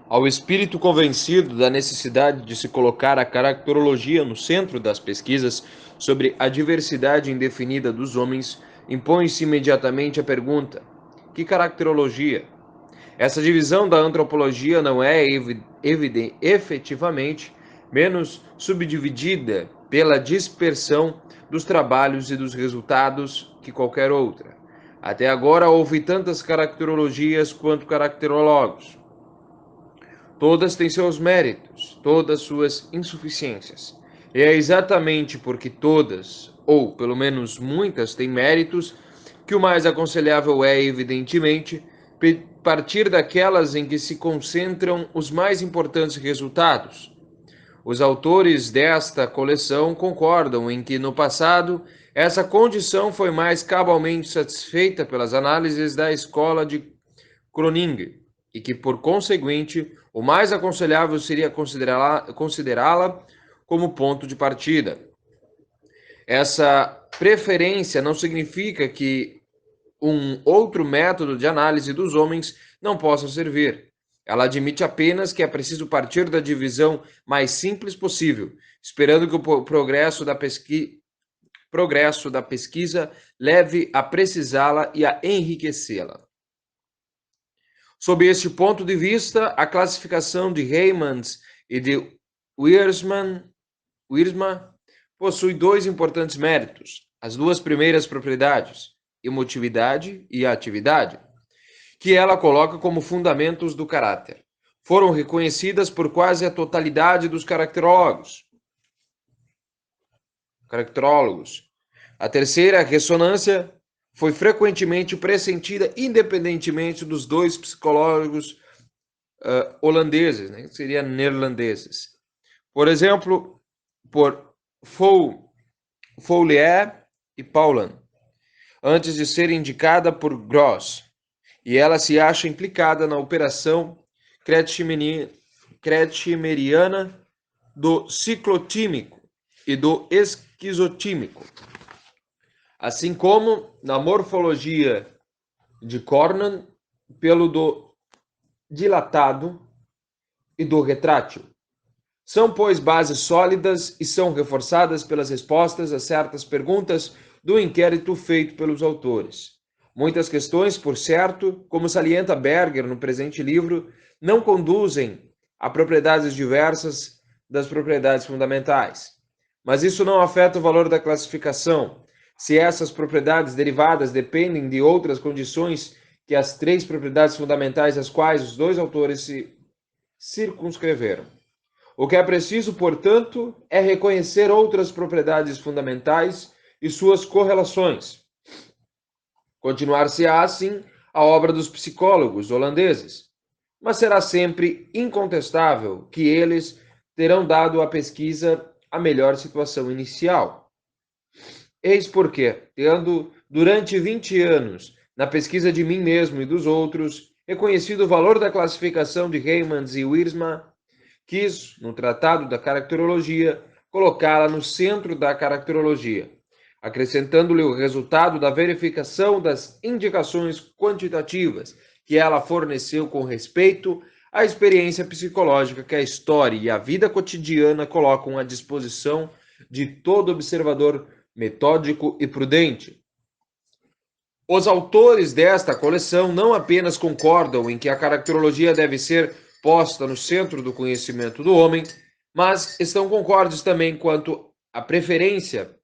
Ao espírito convencido da necessidade de se colocar a caracterologia no centro das pesquisas sobre a diversidade indefinida dos homens, impõe-se imediatamente a pergunta: que caracterologia? Essa divisão da antropologia não é efetivamente menos subdividida pela dispersão dos trabalhos e dos resultados que qualquer outra. Até agora houve tantas caracterologias quanto caracterólogos. Todas têm seus méritos, todas suas insuficiências. E é exatamente porque todas, ou pelo menos muitas, têm méritos, que o mais aconselhável é, evidentemente, partir daquelas em que se concentram os mais importantes resultados. Os autores desta coleção concordam em que, no passado, essa condição foi mais cabalmente satisfeita pelas análises da escola de Groningen, e que, por conseguinte, o mais aconselhável seria considerá-la como ponto de partida. Essa preferência não significa que um outro método de análise dos homens não possa servir. Ela admite apenas que é preciso partir da divisão mais simples possível, esperando que o progresso da pesquisa leve a precisá-la e a enriquecê-la. Sob este ponto de vista, a classificação de Heymans e de Wiersma possui dois importantes méritos: as duas primeiras propriedades, emotividade e atividade, que ela coloca como fundamentos do caráter, foram reconhecidas por quase a totalidade dos caracterólogos. A terceira, a ressonância, foi frequentemente pressentida independentemente dos dois psicólogos holandeses, né, que seriam neerlandeses. Por exemplo, por Foulier e Paulan, antes de ser indicada por Gross, e ela se acha implicada na operação kretschmeriana do ciclotímico e do esquizotímico, assim como na morfologia de Cornan pelo do dilatado e do retrátil. São, pois, bases sólidas e são reforçadas pelas respostas a certas perguntas do inquérito feito pelos autores. Muitas questões, por certo, como salienta Berger no presente livro, não conduzem a propriedades diversas das propriedades fundamentais. Mas isso não afeta o valor da classificação, se essas propriedades derivadas dependem de outras condições que as três propriedades fundamentais às quais os dois autores se circunscreveram. O que é preciso, portanto, é reconhecer outras propriedades fundamentais e suas correlações. Continuar-se-á, assim, a obra dos psicólogos holandeses, mas será sempre incontestável que eles terão dado à pesquisa a melhor situação inicial. Eis porque, tendo durante 20 anos, na pesquisa de mim mesmo e dos outros, reconhecido o valor da classificação de Heymans e Wiersma, quis, no Tratado da Caracterologia, colocá-la no centro da caracterologia, acrescentando-lhe o resultado da verificação das indicações quantitativas que ela forneceu com respeito à experiência psicológica que a história e a vida cotidiana colocam à disposição de todo observador metódico e prudente. Os autores desta coleção não apenas concordam em que a caracterologia deve ser posta no centro do conhecimento do homem, mas estão concordes também quanto à preferência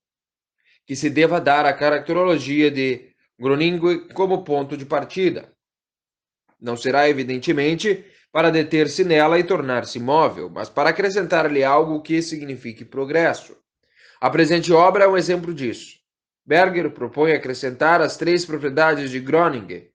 que se deva dar à caracterologia de Groningen como ponto de partida. Não será, evidentemente, para deter-se nela e tornar-se móvel, mas para acrescentar-lhe algo que signifique progresso. A presente obra é um exemplo disso. Berger propõe acrescentar as três propriedades de Groningen: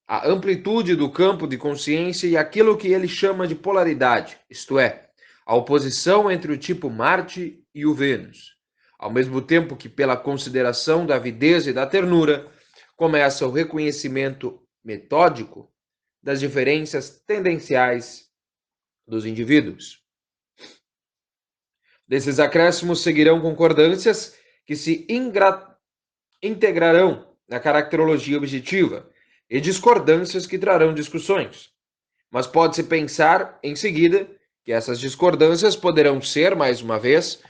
a amplitude do campo de consciência e aquilo que ele chama de polaridade, isto é, a oposição entre o tipo Marte e o Vênus, ao mesmo tempo que, pela consideração da avidez e da ternura, começa o reconhecimento metódico das diferenças tendenciais dos indivíduos. Desses acréscimos seguirão concordâncias que se integrarão na caracterologia objetiva, e discordâncias que trarão discussões. Mas pode-se pensar, em seguida, que essas discordâncias poderão ser, mais uma vez,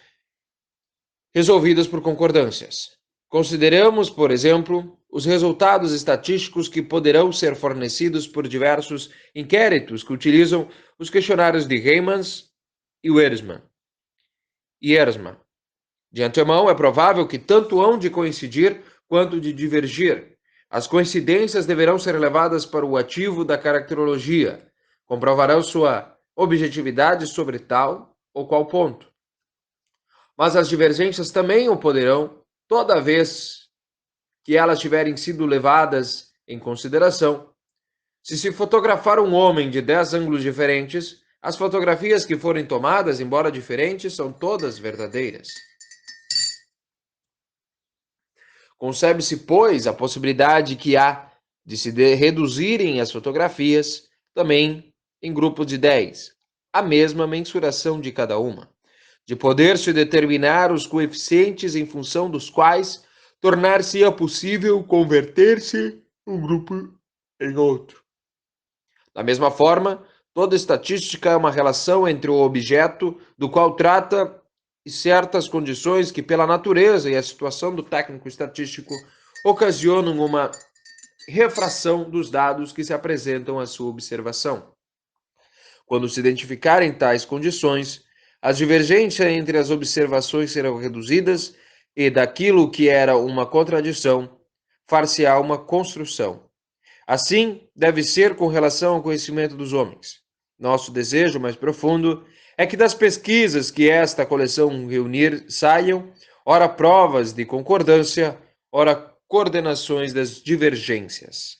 resolvidas por concordâncias. Consideramos, por exemplo, os resultados estatísticos que poderão ser fornecidos por diversos inquéritos que utilizam os questionários de Heymans e Ersman. De antemão, é provável que tanto hão de coincidir quanto de divergir. As coincidências deverão ser levadas para o ativo da caracterologia, comprovarão sua objetividade sobre tal ou qual ponto. Mas as divergências também o poderão, toda vez que elas tiverem sido levadas em consideração. Se fotografar um homem de 10 ângulos diferentes, as fotografias que forem tomadas, embora diferentes, são todas verdadeiras. Concebe-se, pois, a possibilidade que há de se reduzirem as fotografias, também em grupos de 10, a mesma mensuração de cada uma, de poder-se determinar os coeficientes em função dos quais tornar-se-ia possível converter-se um grupo em outro. Da mesma forma, toda estatística é uma relação entre o objeto do qual trata e certas condições que, pela natureza e a situação do técnico estatístico, ocasionam uma refração dos dados que se apresentam à sua observação. Quando se identificarem tais condições, as divergências entre as observações serão reduzidas e daquilo que era uma contradição, far-se-á uma construção. Assim, deve ser com relação ao conhecimento dos homens. Nosso desejo mais profundo é que das pesquisas que esta coleção reunir saiam, ora provas de concordância, ora coordenações das divergências.